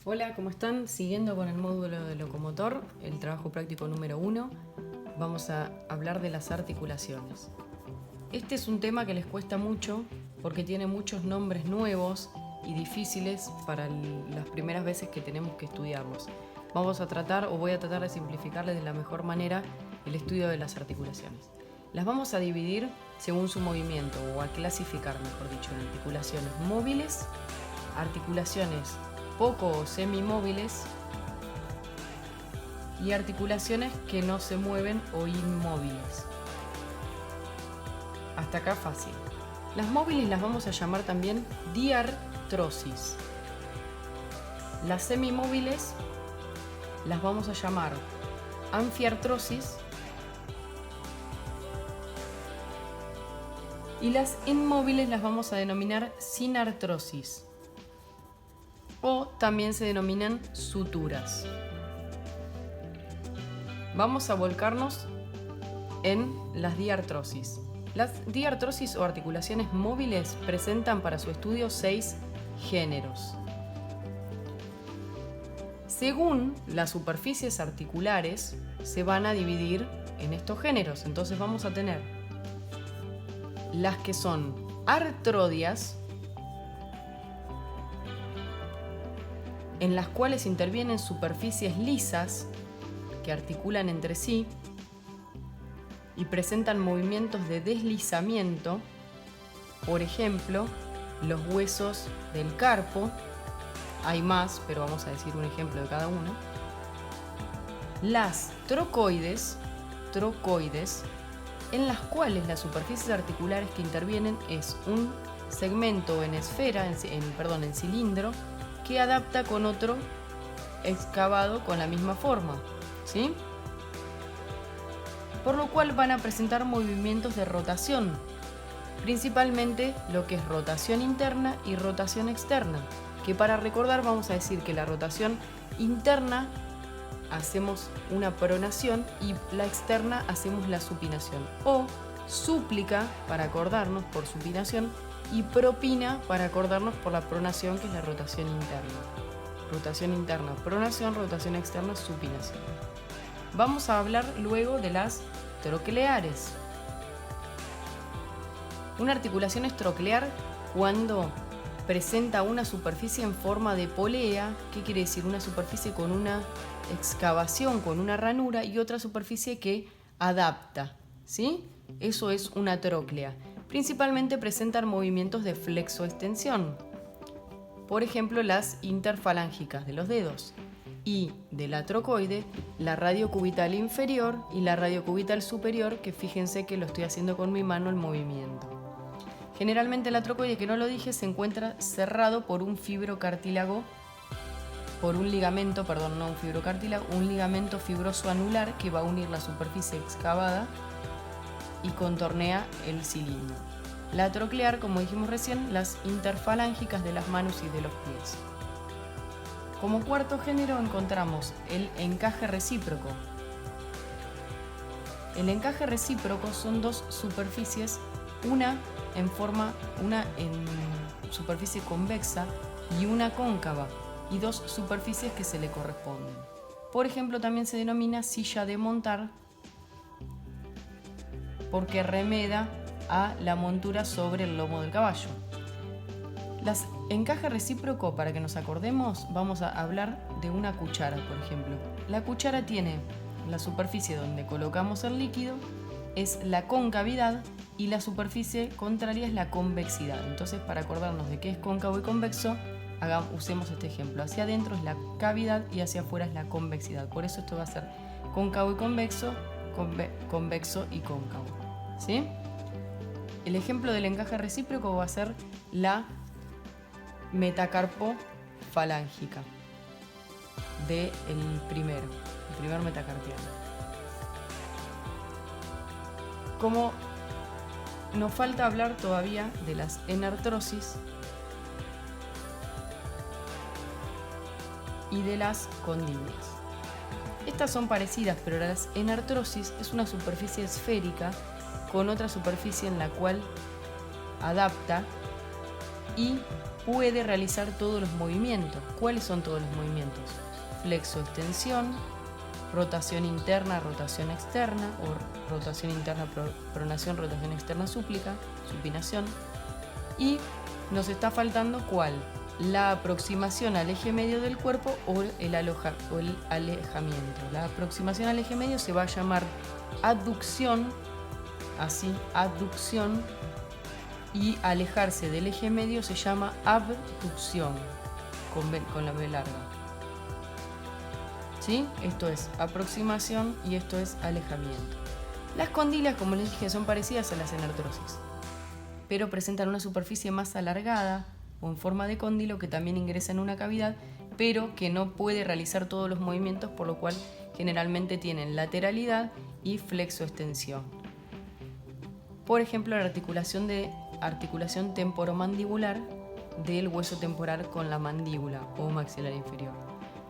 Hola, ¿cómo están? Siguiendo con el módulo de locomotor, el trabajo práctico número 1, vamos a hablar de las articulaciones. Este es un tema que les cuesta mucho porque tiene muchos nombres nuevos y difíciles para las primeras veces que tenemos que estudiarlos. Voy a tratar de simplificarles de la mejor manera el estudio de las articulaciones. Las vamos a dividir según su movimiento, o a clasificar, mejor dicho, en articulaciones móviles, articulaciones poco o semimóviles y articulaciones que no se mueven o inmóviles. Hasta acá fácil. Las móviles las vamos a llamar también diartrosis. Las semimóviles las vamos a llamar anfiartrosis y las inmóviles las vamos a denominar sinartrosis, o también se denominan suturas. Vamos a volcarnos en las diartrosis. Las diartrosis o articulaciones móviles presentan para su estudio 6 géneros. Según las superficies articulares, se van a dividir en estos géneros. Entonces vamos a tener las que son artrodias, en las cuales intervienen superficies lisas que articulan entre sí y presentan movimientos de deslizamiento, por ejemplo, los huesos del carpo. Hay más, pero vamos a decir un ejemplo de cada uno. Las trocoides, en las cuales las superficies articulares que intervienen es un segmento en esfera, en cilindro, que adapta con otro excavado con la misma forma, ¿sí? Por lo cual van a presentar movimientos de rotación, principalmente lo que es rotación interna y rotación externa, que para recordar vamos a decir que la rotación interna hacemos una pronación y la externa hacemos la supinación, o súplica para acordarnos por supinación y propina para acordarnos por la pronación, que es la rotación interna. Rotación interna, pronación; rotación externa, supinación. Vamos a hablar luego de las trocleares. Una articulación es troclear cuando presenta una superficie en forma de polea. ¿Qué quiere decir? Una superficie con una excavación, con una ranura, y otra superficie que adapta, ¿sí? Eso es una tróclea. Principalmente presentan movimientos de flexoextensión, por ejemplo las interfalángicas de los dedos, y de la trocoide la radiocubital inferior y la radiocubital superior, que fíjense que lo estoy haciendo con mi mano el movimiento. Generalmente la trocoide, que no lo dije, se encuentra cerrado por un fibrocartílago, un ligamento fibroso anular que va a unir la superficie excavada y contornea el cilindro. La troclear, como dijimos recién, las interfalángicas de las manos y de los pies. Como cuarto género encontramos el encaje recíproco. El encaje recíproco son dos superficies, una en superficie convexa y una cóncava, y dos superficies que se le corresponden. Por ejemplo, también se denomina silla de montar, porque remeda a la montura sobre el lomo del caballo. Las encaje recíproco, para que nos acordemos, vamos a hablar de una cuchara, por ejemplo. La cuchara tiene la superficie donde colocamos el líquido, es la concavidad, y la superficie contraria es la convexidad. Entonces, para acordarnos de qué es cóncavo y convexo, usemos este ejemplo. Hacia adentro es la cavidad y hacia afuera es la convexidad. Por eso esto va a ser cóncavo y convexo, convexo y cóncavo, ¿sí? El ejemplo del encaje recíproco va a ser la metacarpofalángica del primer metacarpiano. Como nos falta hablar todavía de las enartrosis y de las condilias. Estas son parecidas, pero las enartrosis es una superficie esférica con otra superficie en la cual adapta y puede realizar todos los movimientos. ¿Cuáles son todos los movimientos? Flexo-extensión, rotación interna, rotación externa, o rotación interna, pronación, rotación externa, supinación. Y nos está faltando ¿cuál? La aproximación al eje medio del cuerpo o el alejamiento. La aproximación al eje medio se va a llamar aducción, así, aducción, y alejarse del eje medio se llama abducción, con la B larga. ¿Sí? Esto es aproximación y esto es alejamiento. Las condilas, como les dije, son parecidas a las enartrosis, pero presentan una superficie más alargada o en forma de cóndilo que también ingresa en una cavidad, pero que no puede realizar todos los movimientos, por lo cual generalmente tienen lateralidad y flexoextensión. Por ejemplo, la articulación temporomandibular del hueso temporal con la mandíbula o maxilar inferior.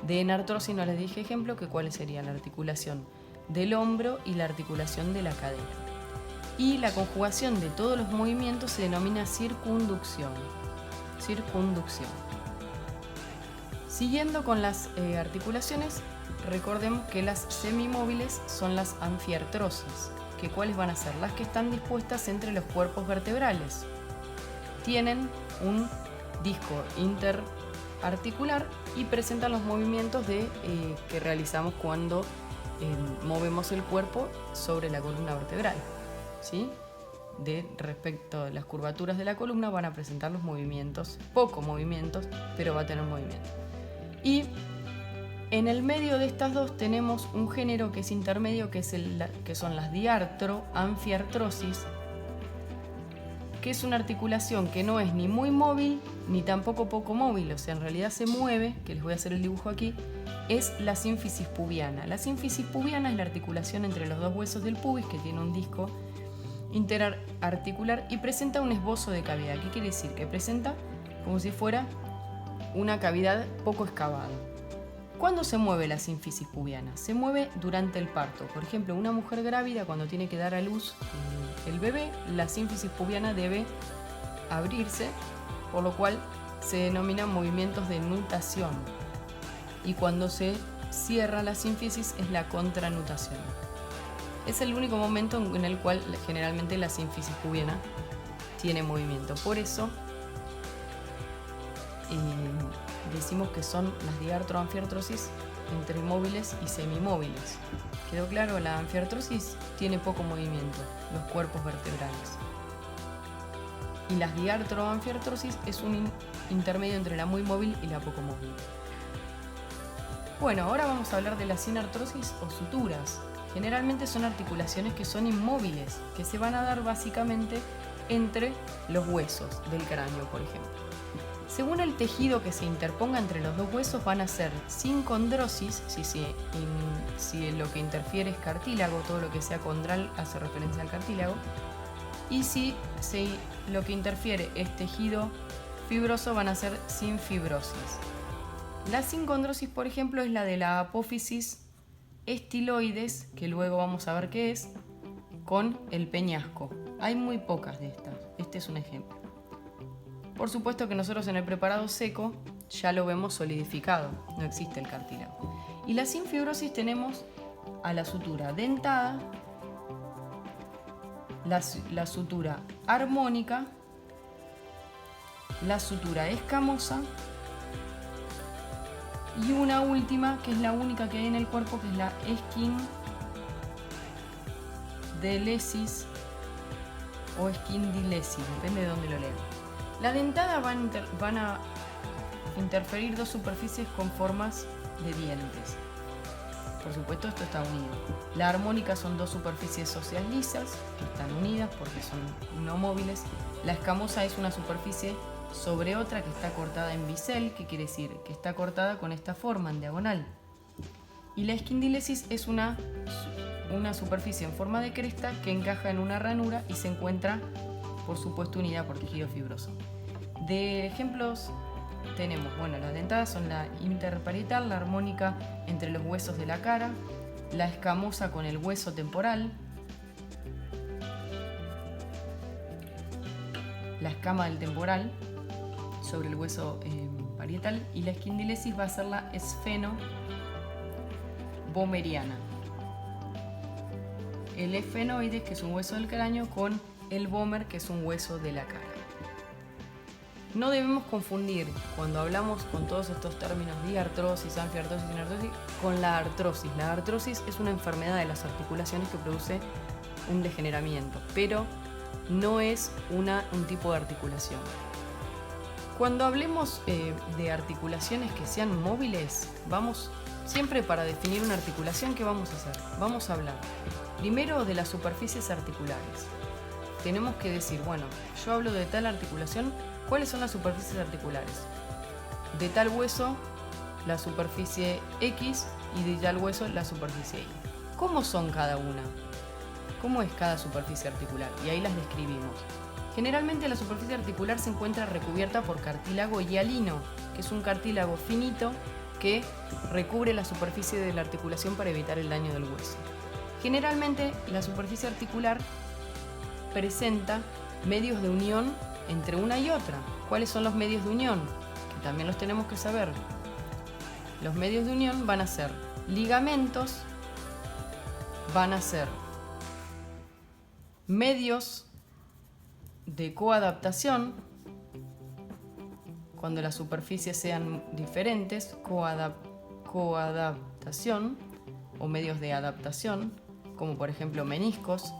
De enartrosis no les dije ejemplo, que cuáles serían la articulación del hombro y la articulación de la cadera. Y la conjugación de todos los movimientos se denomina circunducción. Siguiendo con las articulaciones, recordemos que las semimóviles son las anfiartrosis, que cuáles van a ser las que están dispuestas entre los cuerpos vertebrales. Tienen un disco interarticular y presentan los movimientos que realizamos cuando movemos el cuerpo sobre la columna vertebral, ¿sí? Respecto a las curvaturas de la columna van a presentar los movimientos, pocos movimientos, pero va a tener movimiento. Y en el medio de estas dos tenemos un género que es intermedio, que son las diartroanfiartrosis, que es una articulación que no es ni muy móvil ni tampoco poco móvil, o sea, en realidad se mueve, que les voy a hacer el dibujo aquí, es la sínfisis pubiana. La sínfisis pubiana es la articulación entre los dos huesos del pubis, que tiene un disco interarticular y presenta un esbozo de cavidad. ¿Qué quiere decir? Que presenta como si fuera una cavidad poco excavada. ¿Cuándo se mueve la sínfisis pubiana? Se mueve durante el parto. Por ejemplo, una mujer grávida, cuando tiene que dar a luz el bebé, la sínfisis pubiana debe abrirse, por lo cual se denominan movimientos de nutación. Y cuando se cierra la sínfisis es la contranutación. Es el único momento en el cual generalmente la sínfisis pubiana tiene movimiento. Por eso decimos que son las diartroanfiartrosis entre móviles y semimóviles. ¿Quedó claro? La anfiartrosis tiene poco movimiento, los cuerpos vertebrales. Y las diartroanfiartrosis es un intermedio entre la muy móvil y la poco móvil. Bueno, ahora vamos a hablar de la sinartrosis o suturas. Generalmente son articulaciones que son inmóviles, que se van a dar básicamente entre los huesos del cráneo, por ejemplo. Según el tejido que se interponga entre los dos huesos, van a ser sin condrosis, si lo que interfiere es cartílago, todo lo que sea condral hace referencia al cartílago, y si lo que interfiere es tejido fibroso, van a ser sin fibrosis. La sincondrosis, por ejemplo, es la de la apófisis estiloides, que luego vamos a ver qué es, con el peñasco. Hay muy pocas de estas. Este es un ejemplo. Por supuesto que nosotros en el preparado seco ya lo vemos solidificado, no existe el cartílago. Y la sinfibrosis tenemos a la sutura dentada, la sutura armónica, la sutura escamosa y una última, que es la única que hay en el cuerpo, que es la esquindelesis o esquindilesis, depende de dónde lo lean. La dentada van a interferir dos superficies con formas de dientes. Por supuesto, esto está unido. La armónica son dos superficies óseas lisas que están unidas porque son no móviles. La escamosa es una superficie sobre otra que está cortada en bisel, que quiere decir que está cortada con esta forma en diagonal. Y la esquindilesis es una superficie en forma de cresta que encaja en una ranura y se encuentra, por supuesto, unida por tejido fibroso. De ejemplos tenemos, las dentadas son la interparietal, la armónica entre los huesos de la cara, la escamosa con el hueso temporal, la escama del temporal, sobre el hueso parietal, y la esquindilesis va a ser la esfeno-vomeriana. El esfenoides, que es un hueso del cráneo, con el vomer, que es un hueso de la cara. No debemos confundir, cuando hablamos con todos estos términos de artrosis, anfiartrosis y inartrosis, con la artrosis. La artrosis es una enfermedad de las articulaciones que produce un degeneramiento, pero no es un tipo de articulación. Cuando hablemos de articulaciones que sean móviles, siempre para definir una articulación, ¿qué vamos a hacer? Vamos a hablar primero de las superficies articulares. Tenemos que decir, bueno, yo hablo de tal articulación, ¿cuáles son las superficies articulares? De tal hueso, la superficie X, y de tal hueso, la superficie Y. ¿Cómo son cada una? ¿Cómo es cada superficie articular? Y ahí las describimos. Generalmente la superficie articular se encuentra recubierta por cartílago hialino, que es un cartílago finito que recubre la superficie de la articulación para evitar el daño del hueso. Generalmente la superficie articular presenta medios de unión entre una y otra. ¿Cuáles son los medios de unión? Que también los tenemos que saber. Los medios de unión van a ser ligamentos, van a ser medios de coadaptación, cuando las superficies sean diferentes, coadaptación, o medios de adaptación, como por ejemplo meniscos.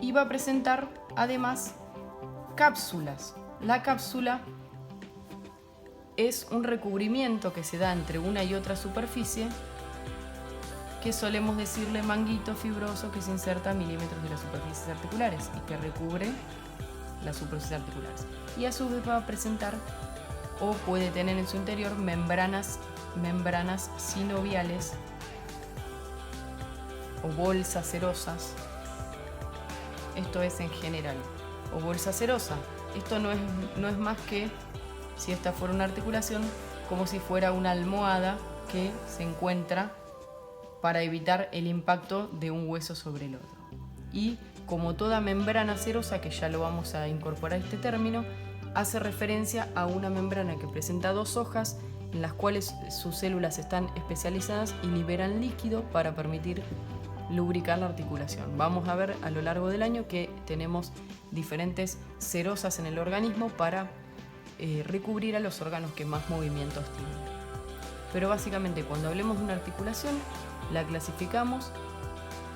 Y va a presentar además cápsulas. La cápsula es un recubrimiento que se da entre una y otra superficie, que solemos decirle manguito fibroso, que se inserta a milímetros de las superficies articulares y que recubre las superficies articulares. Y a su vez va a presentar, o puede tener en su interior, membranas sinoviales o bolsas serosas. Esto es en general. O bolsa serosa. Esto no es más que, si esta fuera una articulación, como si fuera una almohada que se encuentra para evitar el impacto de un hueso sobre el otro. Y como toda membrana serosa, que ya lo vamos a incorporar este término, hace referencia a una membrana que presenta dos hojas en las cuales sus células están especializadas y liberan líquido para permitir lubricar la articulación. Vamos a ver a lo largo del año que tenemos diferentes serosas en el organismo para recubrir a los órganos que más movimientos tienen. Pero básicamente, cuando hablemos de una articulación, la clasificamos,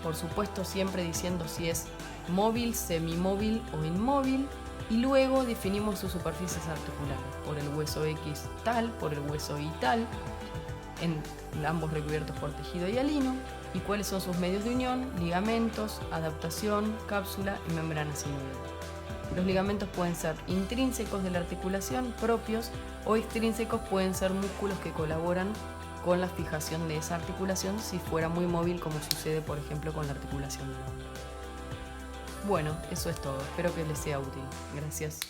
por supuesto siempre diciendo si es móvil, semimóvil o inmóvil, y luego definimos sus superficies articulares, por el hueso X tal, por el hueso Y tal, en ambos recubiertos por tejido hialino, y cuáles son sus medios de unión, ligamentos, adaptación, cápsula y membrana sinovial. Los ligamentos pueden ser intrínsecos de la articulación, propios, o extrínsecos, pueden ser músculos que colaboran con la fijación de esa articulación si fuera muy móvil, como sucede por ejemplo con la articulación del hombro. Bueno, eso es todo. Espero que les sea útil. Gracias.